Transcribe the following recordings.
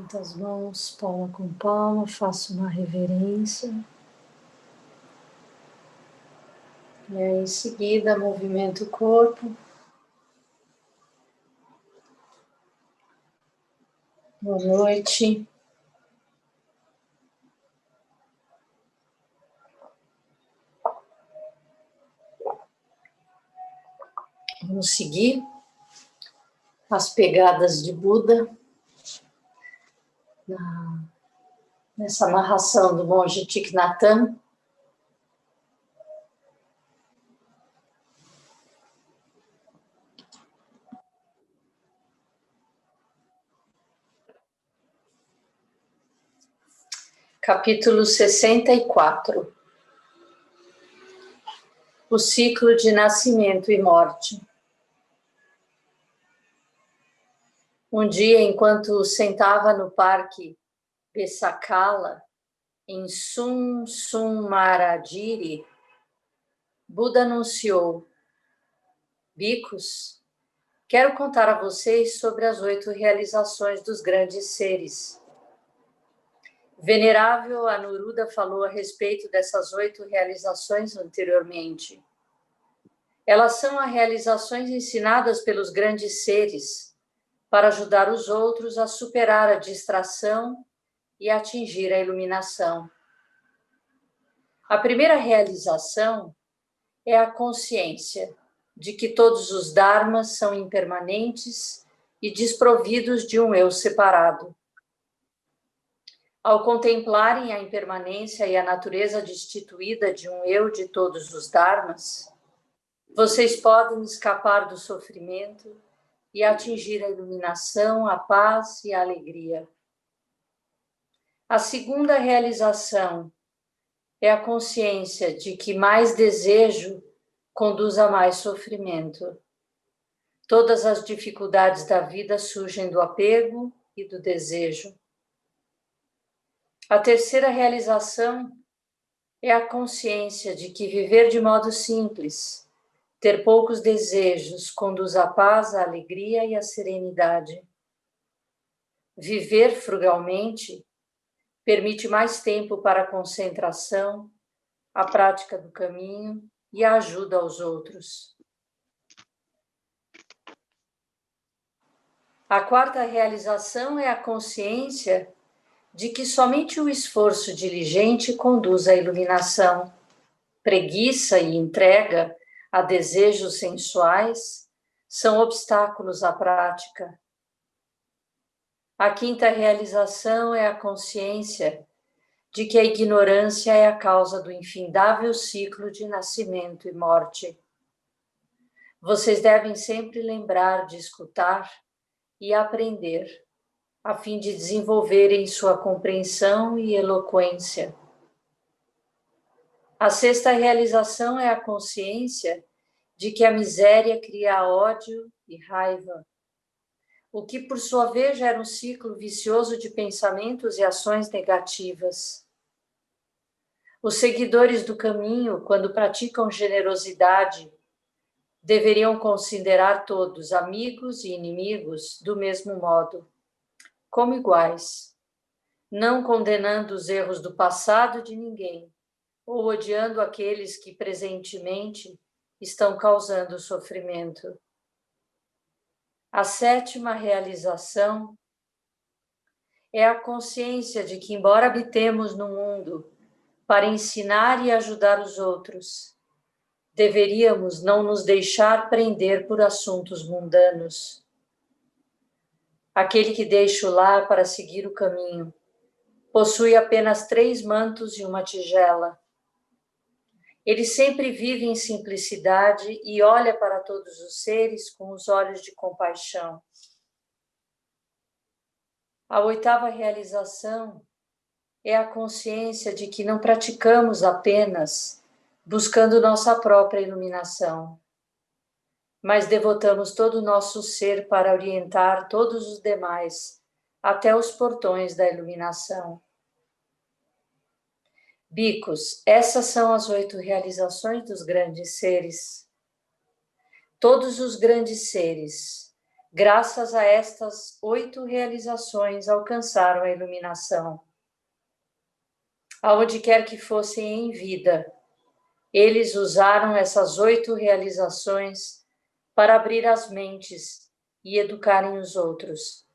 Junto as mãos, palma com palma, faço uma reverência. E aí, em seguida, movimento o corpo. Boa noite. Vamos seguir as pegadas de Buda nessa narração do monge Thich Nhat Hanh. Capítulo 64. O ciclo de nascimento e morte. Um dia, enquanto sentava no parque Besakala, em Sumsumaradiri, Buda anunciou: Bhikkhus, quero contar a vocês sobre as 8 realizações dos grandes seres. Venerável Anuruddha falou a respeito dessas 8 realizações anteriormente. Elas são as realizações ensinadas pelos grandes seres para ajudar os outros a superar a distração e atingir a iluminação. A primeira realização é a consciência de que todos os dharmas são impermanentes e desprovidos de um eu separado. Ao contemplarem a impermanência e a natureza destituída de um eu de todos os dharmas, vocês podem escapar do sofrimento e atingir a iluminação, a paz e a alegria. A segunda realização é a consciência de que mais desejo conduz a mais sofrimento. Todas as dificuldades da vida surgem do apego e do desejo. A terceira realização é a consciência de que viver de modo simples, ter poucos desejos, conduz à paz, à alegria e à serenidade. Viver frugalmente permite mais tempo para a concentração, a prática do caminho e a ajuda aos outros. A quarta realização é a consciência de que somente o esforço diligente conduz à iluminação. Preguiça e entrega a desejos sensuais são obstáculos à prática. A quinta realização é a consciência de que a ignorância é a causa do infindável ciclo de nascimento e morte. Vocês devem sempre lembrar de escutar e aprender, a fim de desenvolverem sua compreensão e eloquência. A sexta realização é a consciência de que a miséria cria ódio e raiva, o que por sua vez gera um ciclo vicioso de pensamentos e ações negativas. Os seguidores do caminho, quando praticam generosidade, deveriam considerar todos, amigos e inimigos, do mesmo modo, como iguais, não condenando os erros do passado de ninguém, ou odiando aqueles que presentemente estão causando sofrimento. A sétima realização é a consciência de que, embora habitemos no mundo para ensinar e ajudar os outros, deveríamos não nos deixar prender por assuntos mundanos. Aquele que deixa o lar para seguir o caminho possui apenas 3 mantos e uma tigela. Ele sempre vive em simplicidade e olha para todos os seres com os olhos de compaixão. A oitava realização é a consciência de que não praticamos apenas buscando nossa própria iluminação, mas devotamos todo o nosso ser para orientar todos os demais até os portões da iluminação. Bhikkhus, essas são as 8 realizações dos grandes seres. Todos os grandes seres Graças a estas 8 realizações, alcançaram a iluminação. Aonde quer que fossem em vida, eles usaram essas 8 realizações para abrir as mentes e educarem os outros,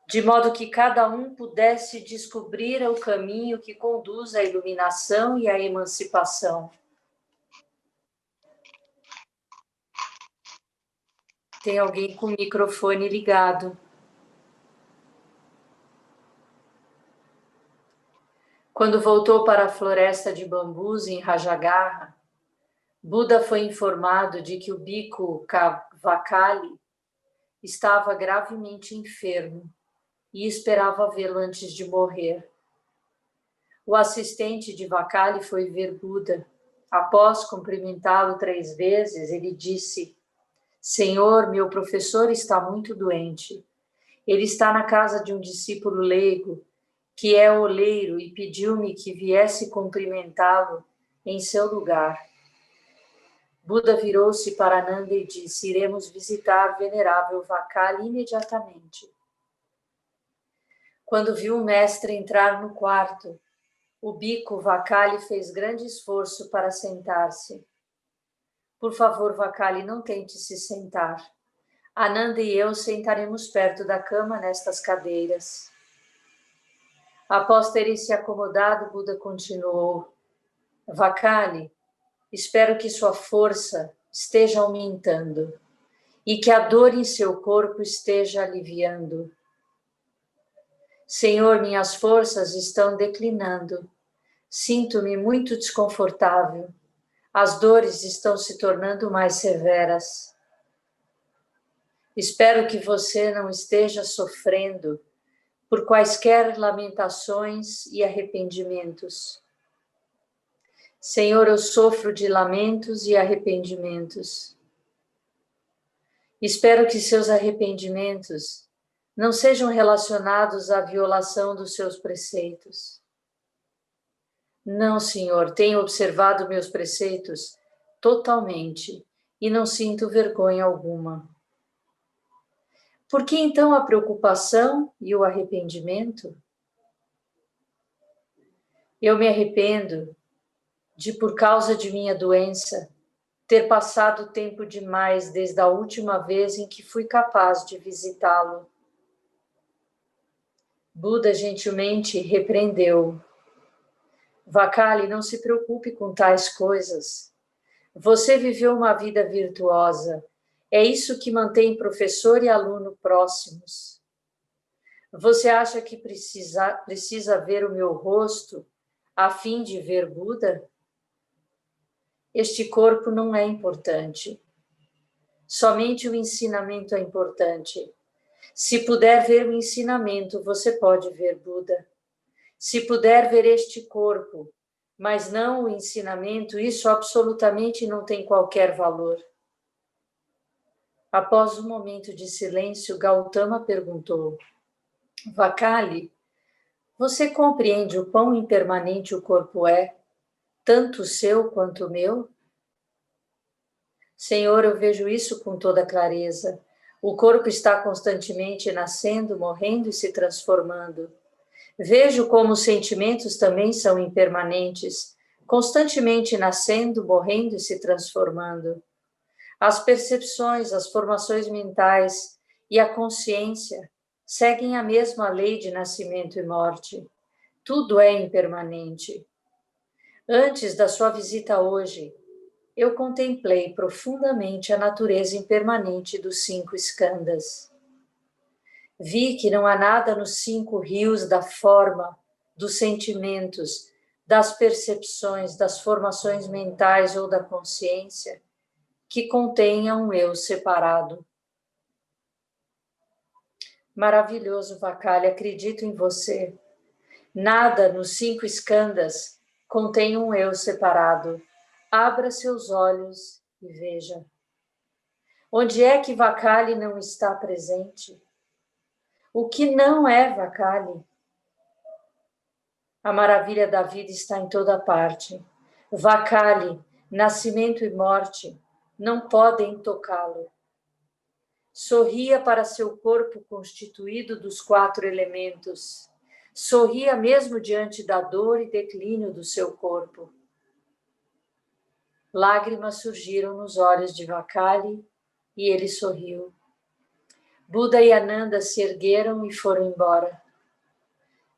de modo que cada um pudesse descobrir o caminho que conduz à iluminação e à emancipação. Tem alguém com o microfone ligado. Quando voltou para a floresta de bambus em Rajagarha, Buda foi informado de que o Bhikkhu Vakali estava gravemente enfermo e esperava vê-lo antes de morrer. O assistente de Vakali foi ver Buda. Após cumprimentá-lo 3 vezes, ele disse: Senhor, meu professor está muito doente. Ele está na casa de um discípulo leigo, que é oleiro, e pediu-me que viesse cumprimentá-lo em seu lugar. Buda virou-se para Ananda e disse: Iremos visitar venerável Vakali imediatamente. Quando viu o mestre entrar no quarto, o Bhikkhu Vakali fez grande esforço para sentar-se. Por favor, Vakali, não tente se sentar. Ananda e eu sentaremos perto da cama nestas cadeiras. Após terem se acomodado, Buda continuou: Vakali, espero que sua força esteja aumentando e que a dor em seu corpo esteja aliviando. Senhor, minhas forças estão declinando. Sinto-me muito desconfortável. As dores estão se tornando mais severas. Espero que você não esteja sofrendo por quaisquer lamentações e arrependimentos. Senhor, eu sofro de lamentos e arrependimentos. Espero que seus arrependimentos não sejam relacionados à violação dos seus preceitos. Não, Senhor, tenho observado meus preceitos totalmente e não sinto vergonha alguma. Por que então a preocupação e o arrependimento? Eu me arrependo de, por causa de minha doença, ter passado tempo demais desde a última vez em que fui capaz de visitá-lo. Buda gentilmente repreendeu: Vakali, não se preocupe com tais coisas. Você viveu uma vida virtuosa. É isso que mantém professor e aluno próximos. Você acha que precisa ver o meu rosto a fim de ver Buda? Este corpo não é importante. Somente o ensinamento é importante. Se puder ver o ensinamento, você pode ver Buda. Se puder ver este corpo, mas não o ensinamento, isso absolutamente não tem qualquer valor. Após um momento de silêncio, Gautama perguntou: Vakali, você compreende o quão impermanente o corpo é, tanto o seu quanto o meu? Senhor, eu vejo isso com toda clareza. O corpo está constantemente nascendo, morrendo e se transformando. Vejo como os sentimentos também são impermanentes, constantemente nascendo, morrendo e se transformando. As percepções, as formações mentais e a consciência seguem a mesma lei de nascimento e morte. Tudo é impermanente. Antes da sua visita hoje, eu contemplei profundamente a natureza impermanente dos 5 skandhas. Vi que não há nada nos 5 rios da forma, dos sentimentos, das percepções, das formações mentais ou da consciência que contenha um eu separado. Maravilhoso, Vakali, acredito em você. Nada nos 5 skandhas contém um eu separado. Abra seus olhos e veja. Onde é que Vakali não está presente? O que não é Vakali? A maravilha da vida está em toda parte. Vakali, nascimento e morte, não podem tocá-lo. Sorria para seu corpo constituído dos 4 elementos. Sorria mesmo diante da dor e declínio do seu corpo. Lágrimas surgiram nos olhos de Vakali e ele sorriu. Buda e Ananda se ergueram e foram embora.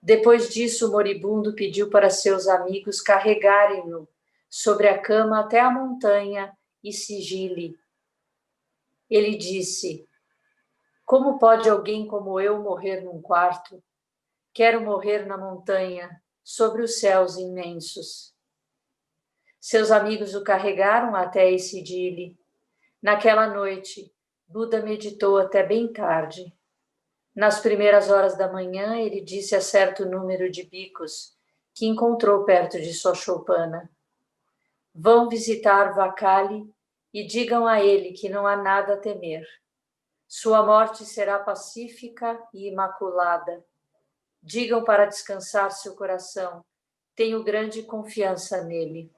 Depois disso, o moribundo pediu para seus amigos carregarem-no sobre a cama até a montanha e Sigili. Ele disse: como pode alguém como eu morrer num quarto? Quero morrer na montanha, sobre os céus imensos. Seus amigos o carregaram até Sigili. Naquela noite, Buda meditou até bem tarde. Nas primeiras horas da manhã, ele disse a certo número de bhikkhus que encontrou perto de sua choupana: vão visitar Vakali e digam a ele que não há nada a temer. Sua morte será pacífica e imaculada. Digam para descansar seu coração. Tenho grande confiança nele.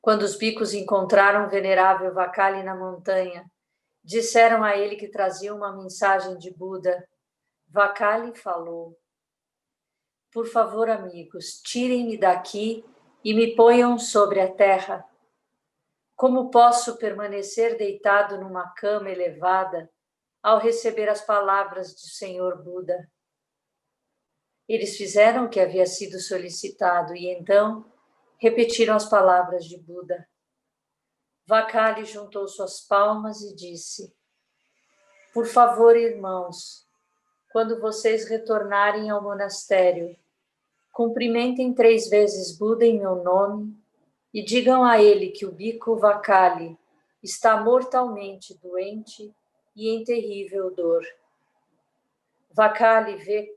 Quando os bhikkhus encontraram o venerável Vakali na montanha, disseram a ele que trazia uma mensagem de Buda. Vakali falou: por favor, amigos, tirem-me daqui e me ponham sobre a terra. Como posso permanecer deitado numa cama elevada ao receber as palavras do Senhor Buda? Eles fizeram o que havia sido solicitado e então repetiram as palavras de Buda. Vakali juntou suas palmas e disse: por favor, irmãos, quando vocês retornarem ao monastério, cumprimentem 3 vezes Buda em meu nome e digam a ele que o bhikkhu Vakali está mortalmente doente e em terrível dor. Vakali vê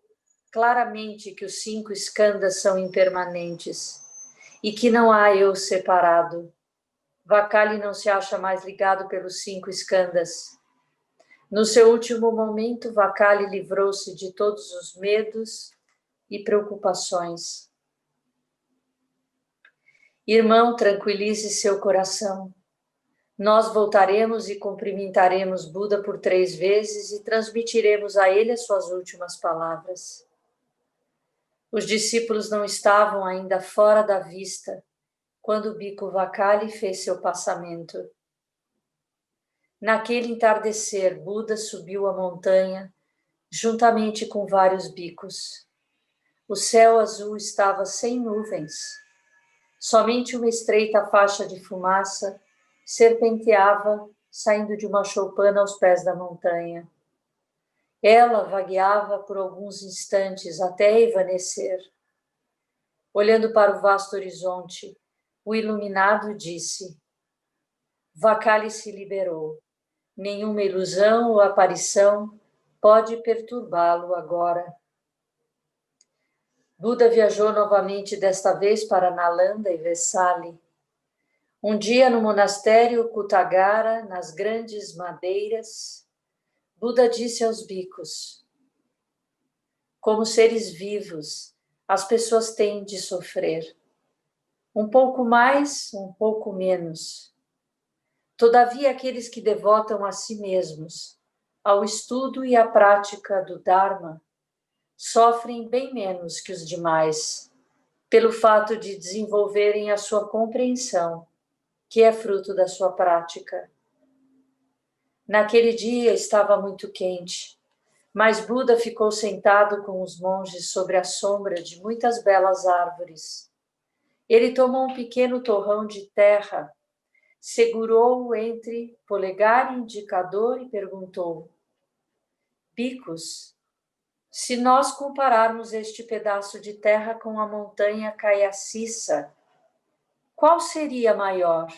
claramente que os 5 skandhas são impermanentes e que não há eu separado. Vakali não se acha mais ligado pelos 5 skandhas. No seu último momento, Vakali livrou-se de todos os medos e preocupações. Irmão, tranquilize seu coração. Nós voltaremos e cumprimentaremos Buda por 3 vezes e transmitiremos a ele as suas últimas palavras. Os discípulos não estavam ainda fora da vista quando o bhikkhu Vakali fez seu passamento. Naquele entardecer, Buda subiu a montanha juntamente com vários bhikkhus. O céu azul estava sem nuvens. Somente uma estreita faixa de fumaça serpenteava, saindo de uma choupana aos pés da montanha. Ela vagueava por alguns instantes até evanescer. Olhando para o vasto horizonte, o iluminado disse: Vakali se liberou. Nenhuma ilusão ou aparição pode perturbá-lo agora. Buda viajou novamente, desta vez para Nalanda e Vesali. Um dia, no monastério Kutagara, nas grandes madeiras, Buda disse aos bhikkhus: como seres vivos, as pessoas têm de sofrer. Um pouco mais, um pouco menos. Todavia, aqueles que devotam a si mesmos ao estudo e à prática do Dharma sofrem bem menos que os demais, pelo fato de desenvolverem a sua compreensão, que é fruto da sua prática. Naquele dia estava muito quente, mas Buda ficou sentado com os monges sobre a sombra de muitas belas árvores. Ele tomou um pequeno torrão de terra, segurou-o entre polegar e indicador e perguntou: bhikkhus, se nós compararmos este pedaço de terra com a montanha Kayasissa, qual seria maior?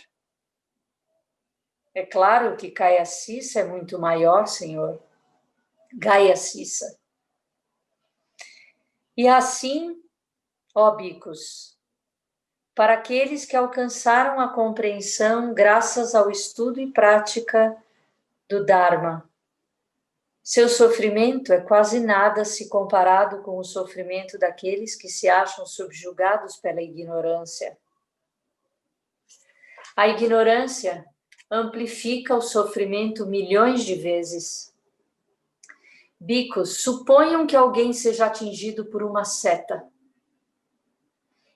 É claro que Kayasissa é muito maior, Senhor. Gayasissa. E assim, ó bhikkhus, para aqueles que alcançaram a compreensão graças ao estudo e prática do Dharma, seu sofrimento é quase nada se comparado com o sofrimento daqueles que se acham subjugados pela ignorância. A ignorância amplifica o sofrimento milhões de vezes. Bhikkhus, suponham que alguém seja atingido por uma seta.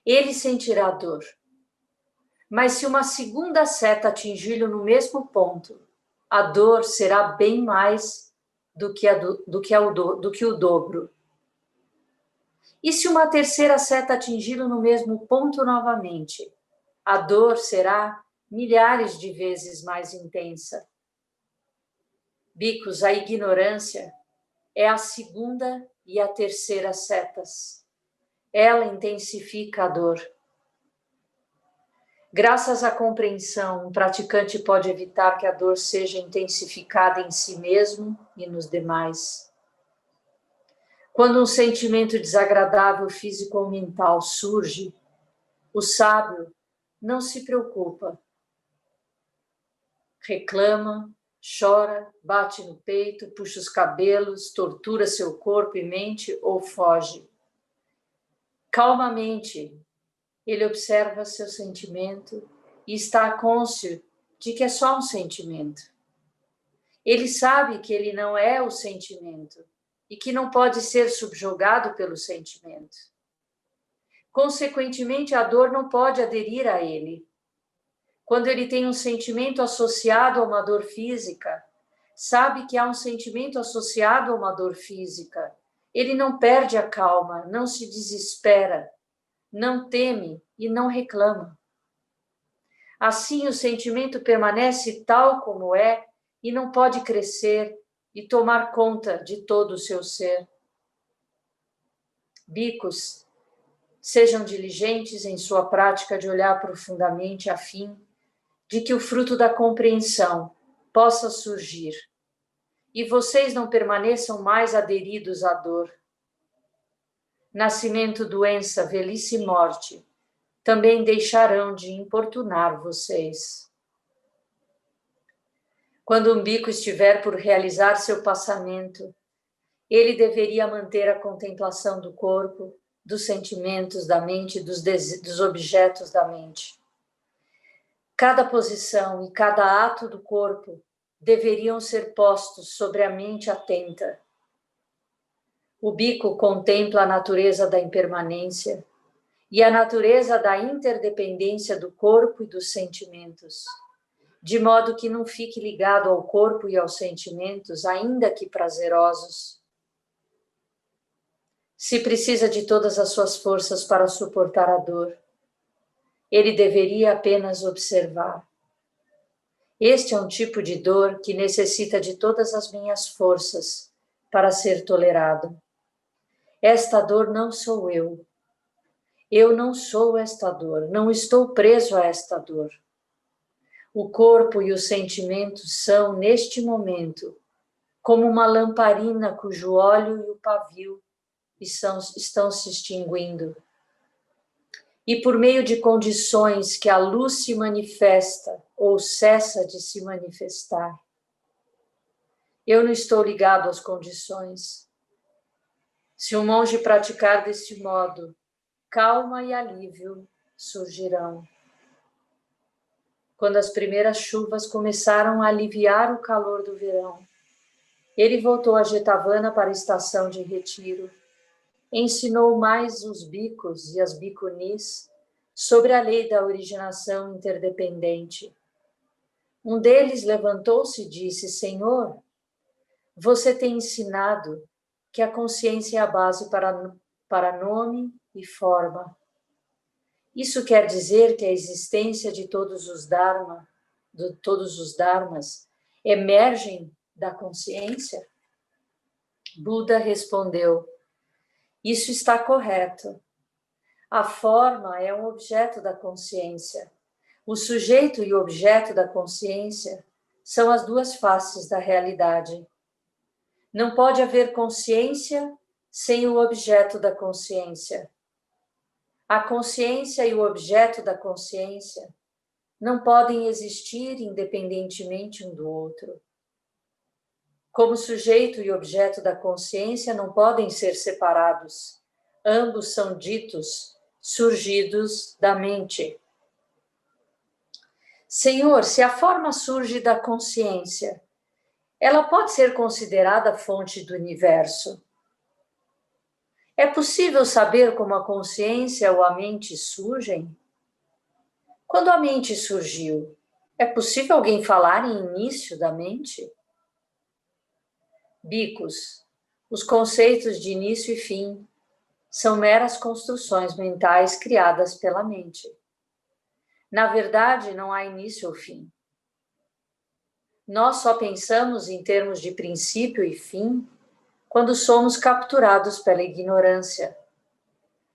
Ele sentirá dor. Mas se uma segunda seta atingir-lhe no mesmo ponto, a dor será bem mais do que o dobro. E se uma terceira seta atingi-lo no mesmo ponto novamente, a dor será milhares de vezes mais intensa. Bhikkhus, a ignorância é a segunda e a terceira setas. Ela intensifica a dor. Graças à compreensão, um praticante pode evitar que a dor seja intensificada em si mesmo e nos demais. Quando um sentimento desagradável físico ou mental surge, o sábio não se preocupa. Reclama, chora, bate no peito, puxa os cabelos, tortura seu corpo e mente ou foge. Calmamente, ele observa seu sentimento e está cônscio de que é só um sentimento. Ele sabe que ele não é o sentimento e que não pode ser subjugado pelo sentimento. Consequentemente, a dor não pode aderir a ele. Quando ele tem um sentimento associado a uma dor física, sabe que há um sentimento associado a uma dor física. Ele não perde a calma, não se desespera, não teme e não reclama. Assim, o sentimento permanece tal como é e não pode crescer e tomar conta de todo o seu ser. Bhikkhus, sejam diligentes em sua prática de olhar profundamente a fim de que o fruto da compreensão possa surgir e vocês não permaneçam mais aderidos à dor. Nascimento, doença, velhice e morte também deixarão de importunar vocês. Quando um bhikkhu estiver por realizar seu passamento, ele deveria manter a contemplação do corpo, dos sentimentos da mente e dos objetos da mente. Cada posição e cada ato do corpo deveriam ser postos sobre a mente atenta. O bhikkhu contempla a natureza da impermanência e a natureza da interdependência do corpo e dos sentimentos, de modo que não fique ligado ao corpo e aos sentimentos, ainda que prazerosos. Se precisa de todas as suas forças para suportar a dor, ele deveria apenas observar. Este é um tipo de dor que necessita de todas as minhas forças para ser tolerado. Esta dor não sou eu. Eu não sou esta dor, não estou preso a esta dor. O corpo e os sentimentos são, neste momento, como uma lamparina cujo óleo e o pavio estão se extinguindo. E por meio de condições que a luz se manifesta ou cessa de se manifestar. Eu não estou ligado às condições. Se um monge praticar deste modo, calma e alívio surgirão. Quando as primeiras chuvas começaram a aliviar o calor do verão, ele voltou a Jetavana para a estação de retiro. Ensinou mais os bhikkhus e as bhikkhunis sobre a lei da originação interdependente. Um deles levantou-se e disse: Senhor, você tem ensinado que a consciência é a base para nome e forma. Isso quer dizer que a existência de todos os dharmas, emergem da consciência? Buda respondeu: isso está correto. A forma é um objeto da consciência. O sujeito e o objeto da consciência são as duas faces da realidade. Não pode haver consciência sem o objeto da consciência. A consciência e o objeto da consciência não podem existir independentemente um do outro. Como sujeito e objeto da consciência não podem ser separados. Ambos são ditos surgidos da mente. Senhor, se a forma surge da consciência, ela pode ser considerada fonte do universo. É possível saber como a consciência ou a mente surgem? Quando a mente surgiu, é possível alguém falar em início da mente? Bicos, os conceitos de início e fim são meras construções mentais criadas pela mente. Na verdade, não há início ou fim. Nós só pensamos em termos de princípio e fim quando somos capturados pela ignorância.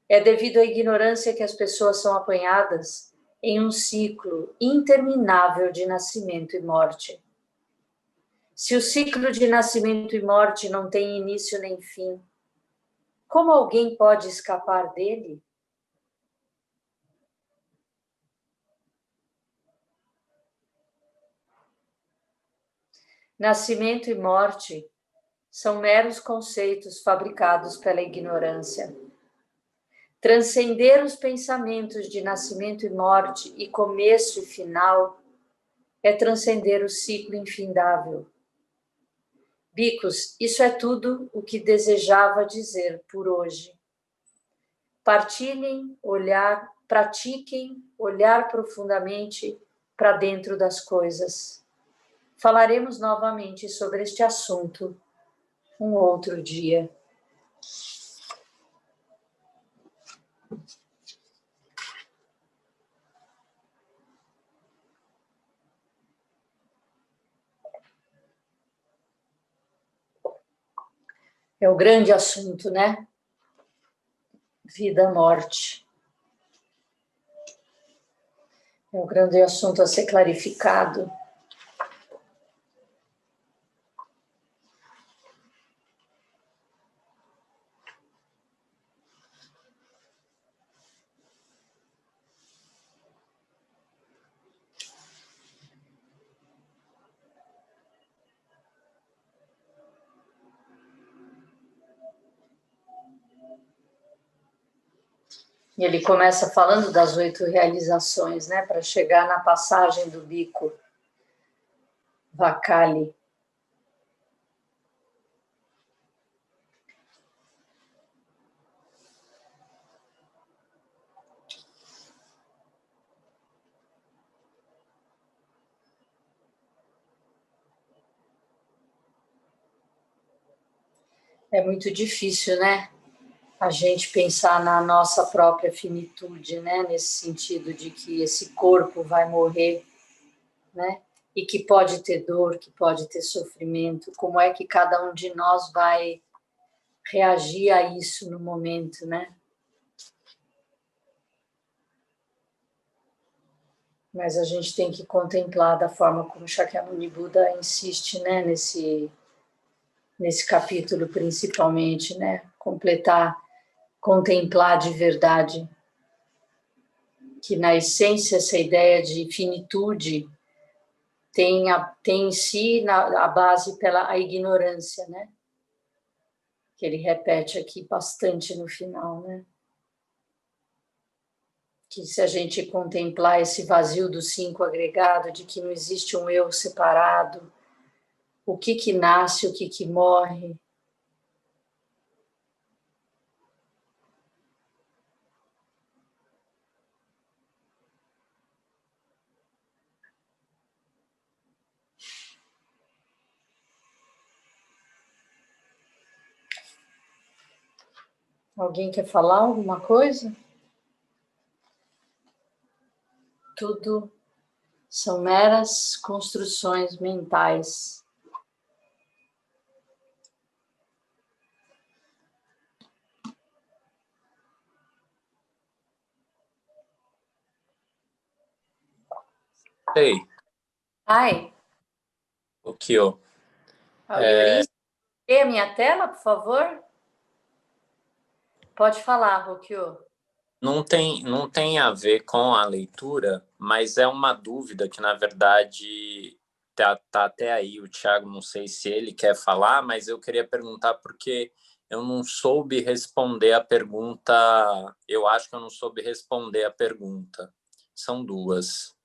É devido à ignorância que as pessoas são apanhadas em um ciclo interminável de nascimento e morte. Se o ciclo de nascimento e morte não tem início nem fim, como alguém pode escapar dele? Nascimento e morte são meros conceitos fabricados pela ignorância. Transcender os pensamentos de nascimento e morte e começo e final é transcender o ciclo infindável. Bicos, isso é tudo o que desejava dizer por hoje. Pratiquem olhar profundamente para dentro das coisas. Falaremos novamente sobre este assunto um outro dia. É o grande assunto, né? Vida, morte. É o grande assunto a ser clarificado. E ele começa falando das 8 realizações, né? Para chegar na passagem do bico Vakali. É muito difícil, né? A gente pensar na nossa própria finitude, né? Nesse sentido de que esse corpo vai morrer, né? E que pode ter dor, que pode ter sofrimento. Como é que cada um de nós vai reagir a isso no momento, né? Mas a gente tem que contemplar da forma como Shakyamuni Buda insiste, né? Nesse capítulo principalmente, né? Contemplar de verdade que na essência essa ideia de finitude tem em si a base pela a ignorância, né? Que ele repete aqui bastante no final, né? Que se a gente contemplar esse vazio do 5 agregado, de que não existe um eu separado, o que nasce, o que morre. Alguém quer falar alguma coisa? Tudo são meras construções mentais. Ei, Ai, Rokio, lê a minha tela, por favor? Pode falar, Rokio. não tem a ver com a leitura, mas é uma dúvida que, na verdade, tá até aí. O Thiago, não sei se ele quer falar, mas eu queria perguntar porque eu não soube responder a pergunta. Eu acho que eu não soube responder a pergunta. São duas.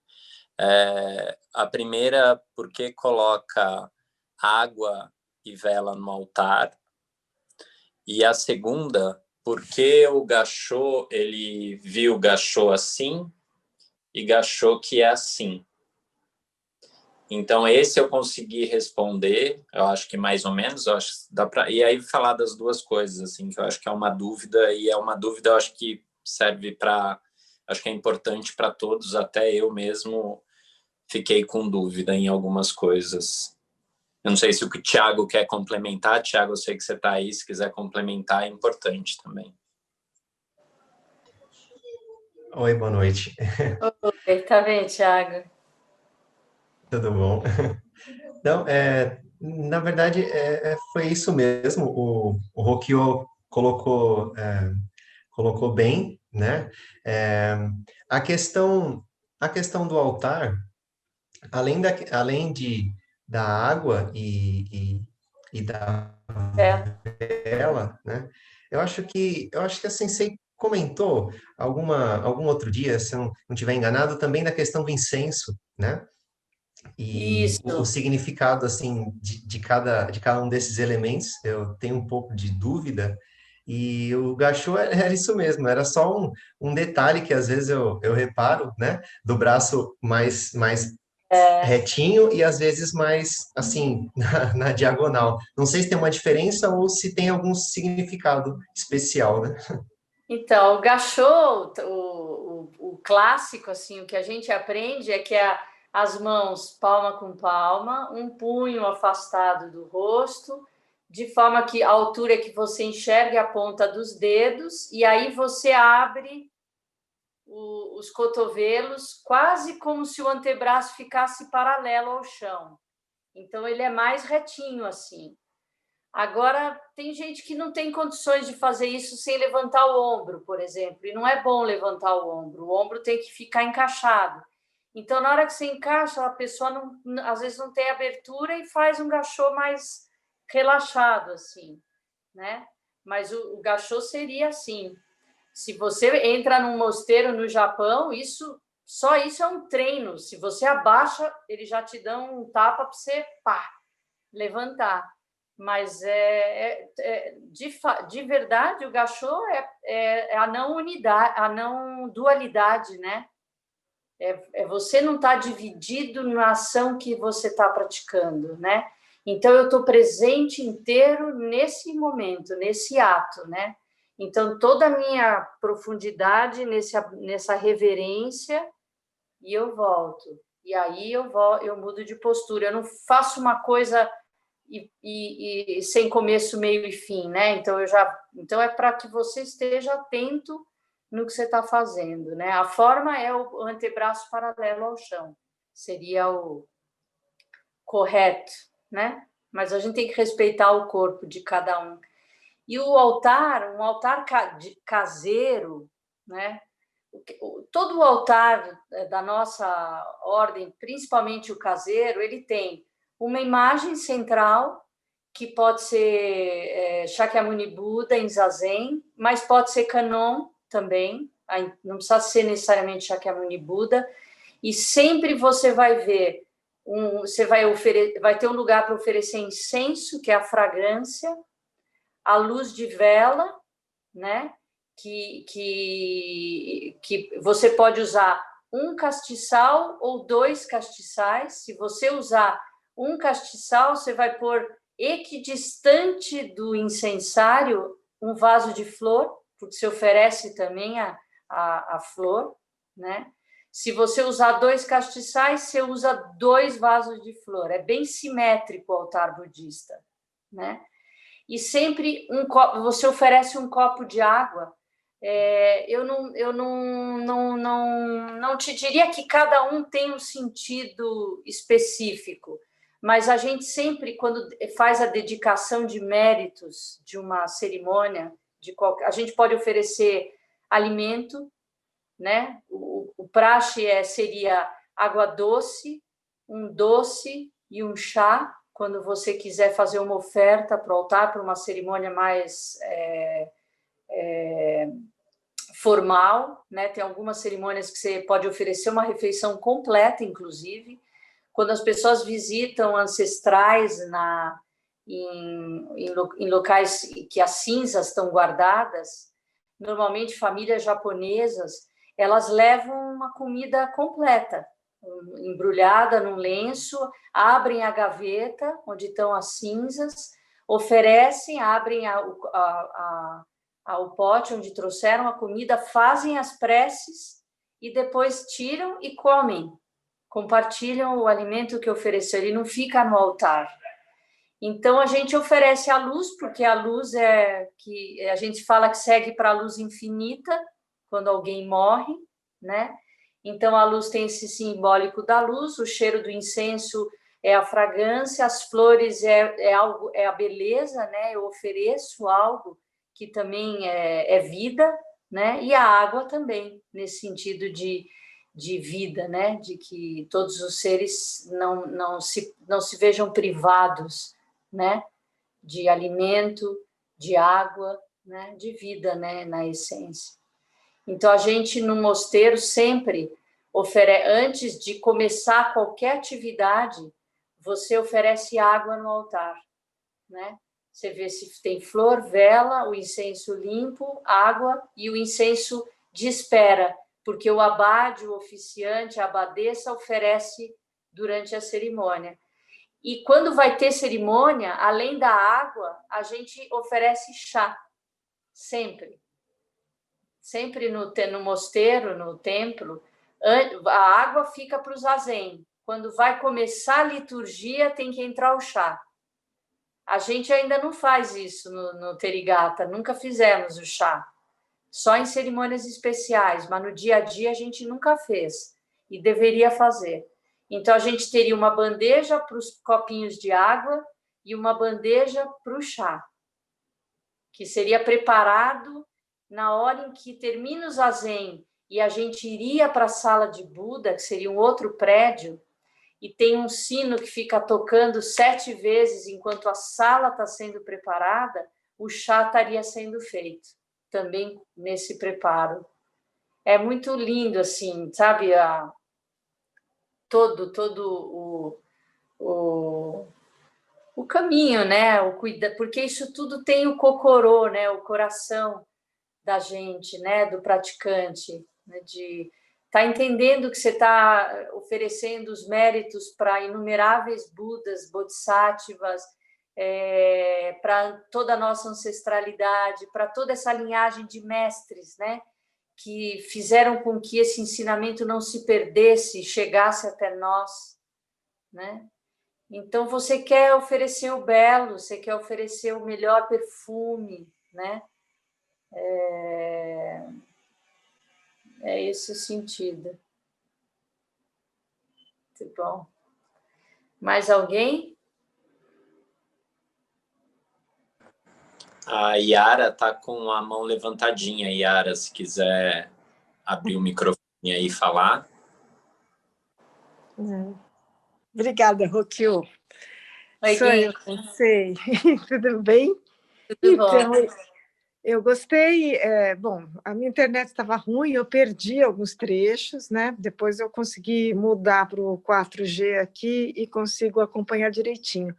A primeira, por que coloca água e vela no altar? E a segunda, por que o Gachô, ele viu o Gachô assim e Gachô que é assim? Então, esse eu consegui responder, eu acho que mais ou menos, eu acho que dá pra... E aí falar das duas coisas, assim, que eu acho que é uma dúvida, e é uma dúvida, eu acho que serve para... Acho que é importante para todos, até eu mesmo fiquei com dúvida em algumas coisas. Eu não sei se o Thiago quer complementar. Thiago, eu sei que você está aí, se quiser complementar, é importante também. Oi, boa noite. Oi, tá bem, Thiago? Tudo bom? Não, na verdade, foi isso mesmo. O Rokio colocou bem, né? É, a questão, a questão do altar, além da água e da É. vela, né? Eu acho que a Sensei comentou algum outro dia, se eu não estiver enganado, também da questão do incenso, né? E o Isso. significado assim de cada um desses elementos, eu tenho um pouco de dúvida. E o gachô era isso mesmo, era só um detalhe que às vezes eu reparo, né? Do braço mais É. retinho e às vezes mais assim na diagonal. Não sei se tem uma diferença ou se tem algum significado especial, né? Então, o gachô, o clássico, assim, o que a gente aprende é que as mãos palma com palma, um punho afastado do rosto, de forma que a altura é que você enxergue a ponta dos dedos, e aí você abre os cotovelos, quase como se o antebraço ficasse paralelo ao chão. Então, ele é mais retinho, assim. Agora, tem gente que não tem condições de fazer isso sem levantar o ombro, por exemplo, e não é bom levantar o ombro tem que ficar encaixado. Então, na hora que você encaixa, a pessoa às vezes não tem abertura e faz um gachô mais relaxado, assim, né? Mas o gachô seria assim. Se você entra num mosteiro no Japão, só isso é um treino. Se você abaixa, eles já te dão um tapa para você levantar. Mas de verdade o gachô é a não unidade, a não dualidade, né? Você não está dividido na ação que você está praticando, né? Então eu estou presente inteiro nesse momento, nesse ato, né? Então toda a minha profundidade nessa reverência e eu volto. E aí eu mudo de postura. Eu não faço uma coisa e sem começo, meio e fim, né? Então é para que você esteja atento no que você está fazendo, né? A forma é o antebraço paralelo ao chão, seria o correto, né? Mas a gente tem que respeitar o corpo de cada um. E o altar, um altar caseiro, né? Todo o altar da nossa ordem, principalmente o caseiro, ele tem uma imagem central que pode ser Shakyamuni Buda em Zazen, mas pode ser Kannon também, não precisa ser necessariamente Shakyamuni Buda, e sempre você vai ver, você vai ter um lugar para oferecer incenso, que é a fragrância, a luz de vela, né? Que você pode usar um castiçal ou 2 castiçais. Se você usar um castiçal, você vai pôr equidistante do incensário um vaso de flor, porque se oferece também a flor, né? Se você usar 2 castiçais, você usa 2 vasos de flor. É bem simétrico o altar budista, né? E sempre você oferece um copo de água. Eu não te diria que cada um tem um sentido específico, mas a gente sempre, quando faz a dedicação de méritos de uma cerimônia, a gente pode oferecer alimento, né? O praxe seria água doce, um doce e um chá, quando você quiser fazer uma oferta para o altar, para uma cerimônia mais formal, né? Tem algumas cerimônias que você pode oferecer uma refeição completa, inclusive. Quando as pessoas visitam ancestrais em locais que as cinzas estão guardadas, normalmente famílias japonesas, elas levam uma comida completa, embrulhada num lenço, abrem a gaveta onde estão as cinzas, oferecem, abrem o pote onde trouxeram a comida, fazem as preces e depois tiram e comem, compartilham o alimento que ofereceu, ele não fica no altar. Então, a gente oferece a luz, porque a luz é que a gente fala que segue para a luz infinita, quando alguém morre, né? Então, a luz tem esse simbólico da luz, o cheiro do incenso é a fragrância, as flores é a beleza, né? Eu ofereço algo que também é vida, né? E a água também, nesse sentido de vida, né? De que todos os seres não se vejam privados, né? De alimento, de água, né? De vida, né? Na essência. Então, a gente, no mosteiro, sempre oferece, antes de começar qualquer atividade, você oferece água no altar, né? Você vê se tem flor, vela, o incenso limpo, água e o incenso de espera, porque o abade, o oficiante, a abadesa oferece durante a cerimônia. E quando vai ter cerimônia, além da água, a gente oferece chá, sempre. Sempre no mosteiro, no templo, a água fica para o zazen. Quando vai começar a liturgia, tem que entrar o chá. A gente ainda não faz isso no Therigatha, nunca fizemos o chá. Só em cerimônias especiais, mas no dia a dia a gente nunca fez. E deveria fazer. Então, a gente teria uma bandeja para os copinhos de água e uma bandeja para o chá, que seria preparado na hora em que termina o zazen e a gente iria para a sala de Buda, que seria um outro prédio, e tem um sino que fica tocando 7 vezes enquanto a sala está sendo preparada, o chá estaria sendo feito, também nesse preparo. É muito lindo, assim, sabe? Todo o caminho, né? Porque isso tudo tem o kokorô, né? O coração da gente, né? Do praticante, né? De estar entendendo que você está oferecendo os méritos para inumeráveis Budas, Bodhisattvas, para toda a nossa ancestralidade, para toda essa linhagem de mestres, né? Que fizeram com que esse ensinamento não se perdesse, chegasse até nós, né? Então, você quer oferecer o belo, você quer oferecer o melhor perfume, né? É esse o sentido. Muito bom. Mais alguém? A Yara está com a mão levantadinha. Yara, se quiser abrir o microfone aí e falar. Obrigada, Roquio. Oi, Sou eu, sei. Tudo bem? Tudo bom? Eu gostei. Bom, a minha internet estava ruim, eu perdi alguns trechos, né? Depois eu consegui mudar para o 4G aqui e consigo acompanhar direitinho.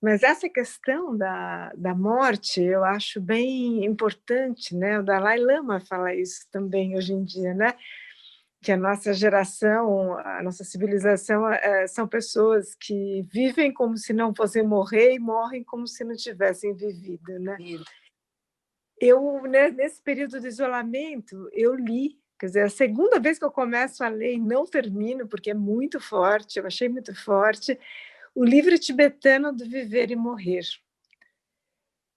Mas essa questão da morte eu acho bem importante, né? O Dalai Lama fala isso também hoje em dia, né? Que a nossa geração, a nossa civilização são pessoas que vivem como se não fossem morrer e morrem como se não tivessem vivido, né? Eu, né, nesse período de isolamento, eu li, quer dizer, a segunda vez que eu começo a ler e não termino, porque é muito forte, eu achei muito forte, o livro tibetano do Viver e Morrer.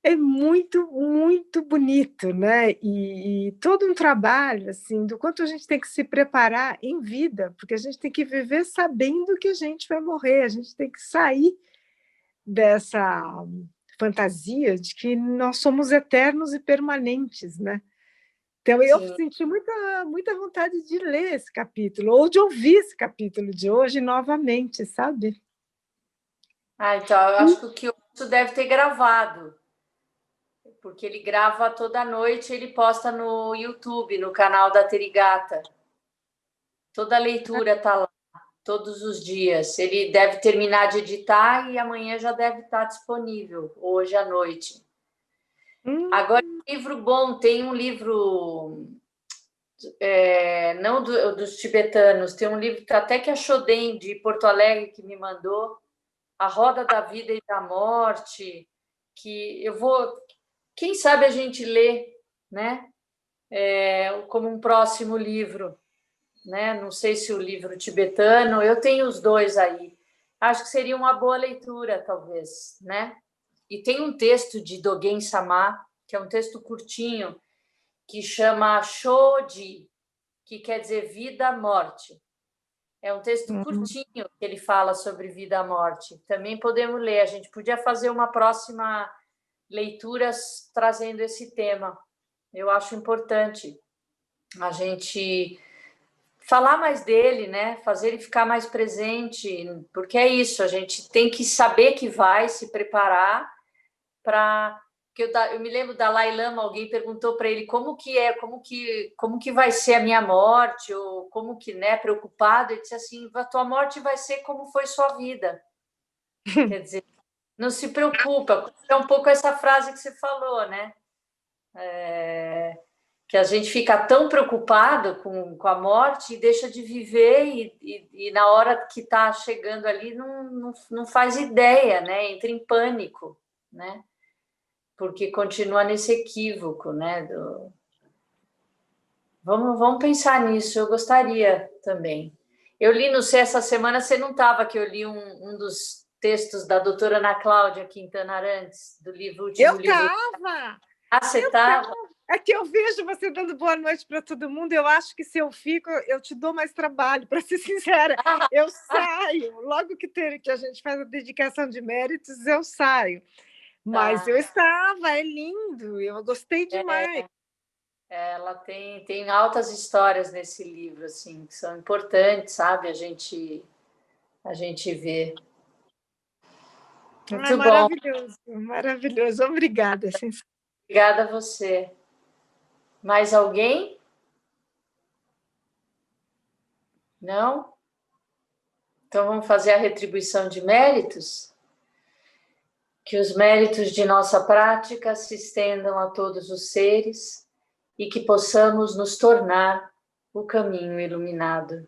É muito, muito bonito, né? E todo um trabalho, assim, do quanto a gente tem que se preparar em vida, porque a gente tem que viver sabendo que a gente vai morrer, a gente tem que sair dessa fantasia de que nós somos eternos e permanentes, né? Então, eu senti muita vontade de ler esse capítulo, ou de ouvir esse capítulo de hoje novamente, sabe? Então, eu acho que o Kyoto deve ter gravado. porque ele grava toda noite, ele posta no YouTube, no canal da Terigata. Toda a leitura está lá, todos os dias. Ele deve terminar de editar e amanhã já deve estar disponível, hoje à noite. Agora, livro bom, tem um livro, não dos tibetanos, tem um livro até que a Shoden, de Porto Alegre, que me mandou, A Roda da Vida e da Morte, que eu vou... Quem sabe a gente lê, né? Como um próximo livro, né? Não sei se o livro tibetano, eu tenho os dois aí. Acho que seria uma boa leitura, talvez, né? E tem um texto de Dogen Sama, que é um texto curtinho, que chama Shoji, que quer dizer vida-morte. É um texto curtinho que ele fala sobre vida-morte. Também podemos ler. A gente podia fazer uma próxima leitura trazendo esse tema. Eu acho importante a gente falar mais dele, né? Fazer ele ficar mais presente, porque é isso, a gente tem que saber que vai se preparar para... Eu me lembro da Dalai Lama, alguém perguntou para ele como que vai ser a minha morte, ou como que, né, preocupado, ele disse assim, a tua morte vai ser como foi sua vida. Quer dizer, não se preocupa, é um pouco essa frase que você falou, né? Que a gente fica tão preocupado com a morte e deixa de viver e na hora que está chegando ali não faz ideia, né? Entra em pânico, né? Porque continua nesse equívoco, né? Vamos pensar nisso, eu gostaria também. Eu li, não sei, essa semana você não estava, que eu li um dos textos da doutora Ana Cláudia Quintana Arantes, do livro Último Livro. Eu estava! Ah, você estava? É que eu vejo você dando boa noite para todo mundo, eu acho que se eu fico, eu te dou mais trabalho, para ser sincera. Eu saio, logo que a gente faz a dedicação de méritos, eu saio. Mas eu estava, é lindo, eu gostei demais. Ela tem altas histórias nesse livro, assim, que são importantes, sabe? A gente vê. Muito bom. Maravilhoso, maravilhoso. Obrigada, sincera. Obrigada a você. Mais alguém? Não? Então vamos fazer a retribuição de méritos? Que os méritos de nossa prática se estendam a todos os seres e que possamos nos tornar o caminho iluminado.